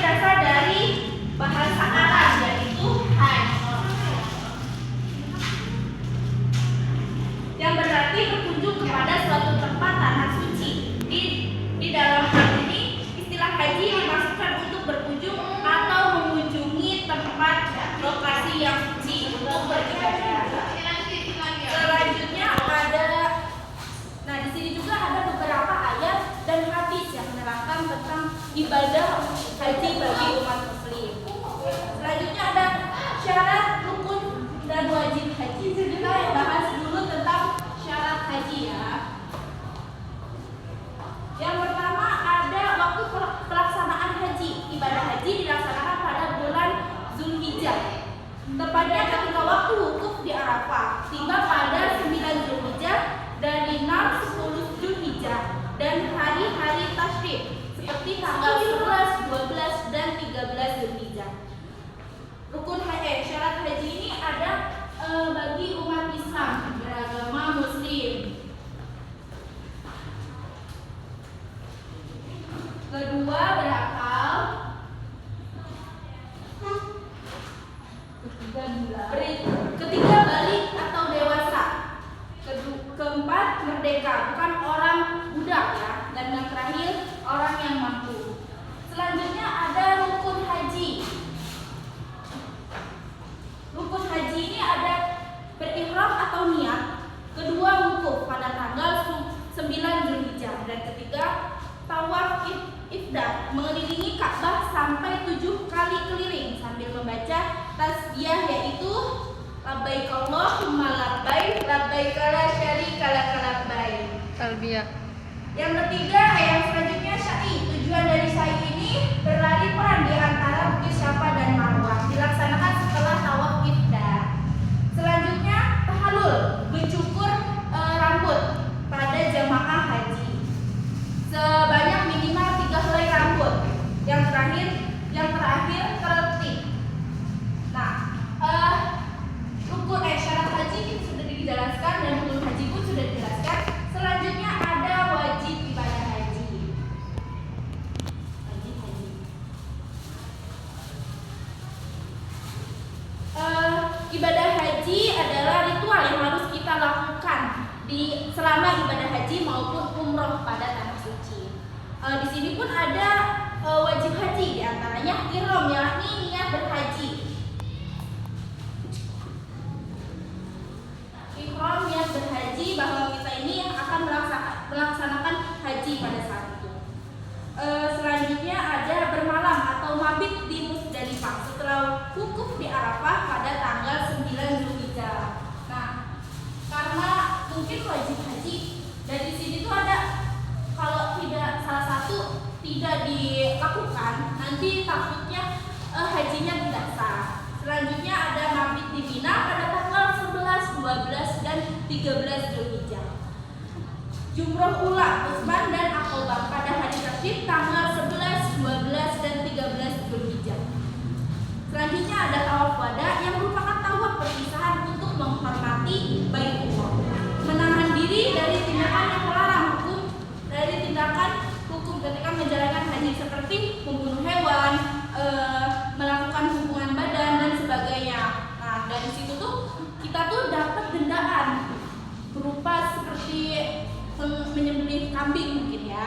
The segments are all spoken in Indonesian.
berasal dari bahasa Arab, yaitu hajj, yang berarti berkunjung kepada suatu tempat tanah suci. Di dalam hal ini, istilah haji dimaksudkan untuk berkunjung atau mengunjungi tempat lokasi yang suci untuk beribadah. Selanjutnya di sini juga ada beberapa ayat dan hadis yang menerangkan tentang ibadah haji bagi umat muslim. Selanjutnya ada syarat, rukun, dan wajib haji. Kita bahas dulu tentang syarat haji ya. Yang pertama ada waktu pelaksanaan haji. Ibadah haji dilaksanakan pada bulan Zulhijjah. Tepatnya ketika waktu wukuf di Arafah tiba pada 9 Zulhijjah dari 6, 10 Zulhijjah dan hari-hari tasyrik seperti tanggal 11, 12 dan 13 Zulhijjah. Syarat haji ini ada bagi umat Islam beragama Muslim. Kedua, berakal. Ketiga, balik atau dewasa. Keempat, merdeka, bukan orang budak ya. Dan yang terakhir, orang yang mampu. Selanjutnya ada rukun haji. Rukun haji ini ada berihram atau niat. Kedua, wukuf pada tanggal 9 Zulhijjah. Dan ketiga, tawaf ifdah, mengelilingi Ka'bah sampai 7 kali keliling sambil membaca tasbih, yaitu labbaik Allahumma labbaik, labbaik la syarika lak labbaik. Talbiyah. Yang ketiga, yang selanjutnya syai. Tujuan dari syai ini berlari peran di antara Bukit Syafa dan Marwah, dilaksanakan setelah tawaf ifdah. Selanjutnya tahallul, mencukur rambut pada jamaah haji sebanyak minimal 3 helai rambut. Yang terakhir tertib. Nah, rukun syarat haji sudah dijelaskan dan rukun haji pun sudah dijelaskan. Selanjutnya ada wajib ibadah haji. Ibadah haji adalah ritual yang harus kita lakukan selama ibadah haji maupun umroh pada tanah suci. Di sini pun ada wajib haji, diantaranya ihram, yakni niat berhaji. Ihram niat berhaji bahwa kita ini akan melaksanakan haji pada saat itu. Selanjutnya ada bermalam atau mabit di Musdalifah setelah wukuf di Arafah pada tanggal 9 Zulhijjah. Nah, karena mungkin wajib haji dari sini tuh ada, kalau tidak salah satu tidak dilakukan, nanti takutnya hajinya tidak sah. Selanjutnya ada mabit di Mina pada tanggal 11, 12 dan 13 Zulhijjah. Jumroh ulang Utsman dan Aqobah pada hari tasyrik tanggal 11, 12 dan 13 Zulhijjah. Selanjutnya ada tawaf wada yang merupakan tawaf perpisahan untuk menghormati Baitullah. Menahan diri dari tindakan yang melarang hukum ketika menjalankan haji seperti membunuh hewan, melakukan hubungan badan dan sebagainya. Nah, dari situ tuh kita tuh dapat dendaan berupa seperti menyembelih kambing mungkin ya.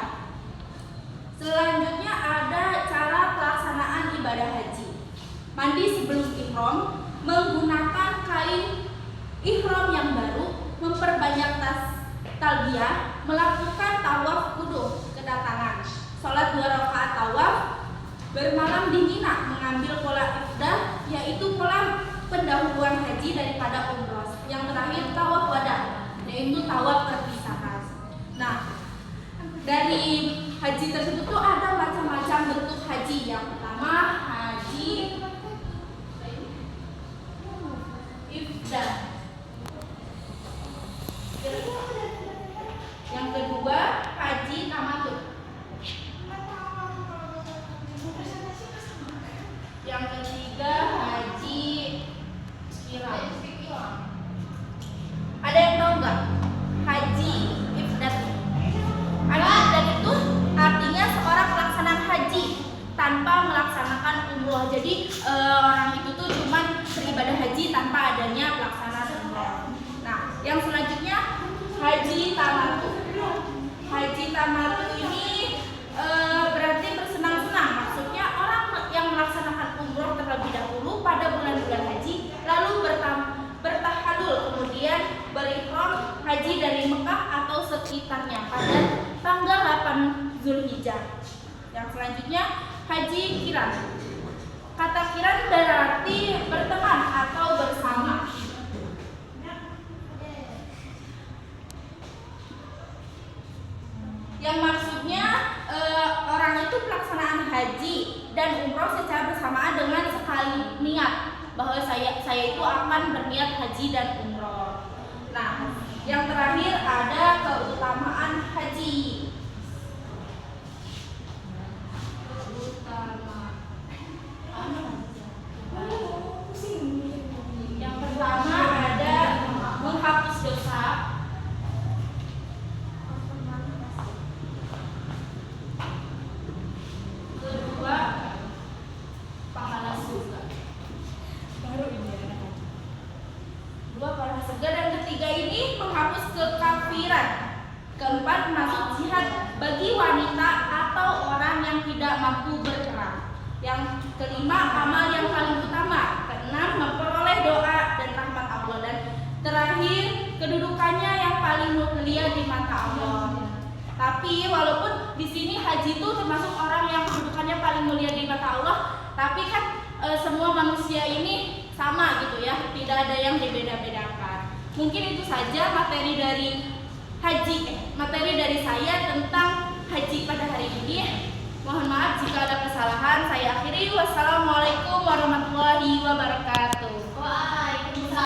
Selanjutnya ada cara pelaksanaan ibadah haji. Mandi sebelum ihram, menggunakan kain ihram yang baru, memperbanyak talbiyah, melakukan tawaf kudum kedatangan, sholat 2 rakaat tawaf, bermalam di Mina, mengambil pola ifdah, yaitu pola pendahuluan haji daripada umroh. Yang terakhir tawaf wada, yaitu tawaf perpisahan. Nah, dari haji tersebut tuh ada macam-macam bentuk haji. Yang pertama haji ifdah. Yang kedua haji tamattu. Yang ketiga haji qiran. Ada yang tahu nggak haji ifdat? Haji ifdat itu artinya seorang pelaksanaan haji tanpa melaksanakan tanpa adanya pelaksanaan umroh. Nah, yang selanjutnya haji tamattu. Haji tamattu ini berarti bersenang-senang. Maksudnya orang yang melaksanakan umroh terlebih dahulu pada bulan-bulan haji, lalu bertahalul, kemudian berihram haji dari Mekah atau sekitarnya pada tanggal 8 Zulhijjah. Yang selanjutnya haji kiran. Kata kiran berarti berteman atau bersama. Yang maksudnya orang itu pelaksanaan haji dan umroh secara bersamaan dengan sekali niat bahwa saya itu akan berniat haji dan umroh. Nah, yang terakhir ada keutamaan haji. Yang pertama ada menghapus dosa. Kedua, pahala surga. Dua, pahala surga. Dan ketiga ini menghapus kekafiran. Keempat, masuk jihad bagi wanita atau orang yang tidak mampu berperang. Yang kelima, amal yang paling utama. Keenam, memperoleh doa dan rahmat Allah. Dan terakhir, kedudukannya yang paling mulia di mata Allah. Tapi walaupun di sini haji itu termasuk orang yang kedudukannya paling mulia di mata Allah, tapi kan semua manusia ini sama gitu ya, tidak ada yang dibeda-bedakan. Mungkin itu saja materi dari materi dari saya tentang haji pada hari ini. Mohon maaf jika ada kesalahan. Saya akhiri. Wassalamualaikum warahmatullahi wabarakatuh.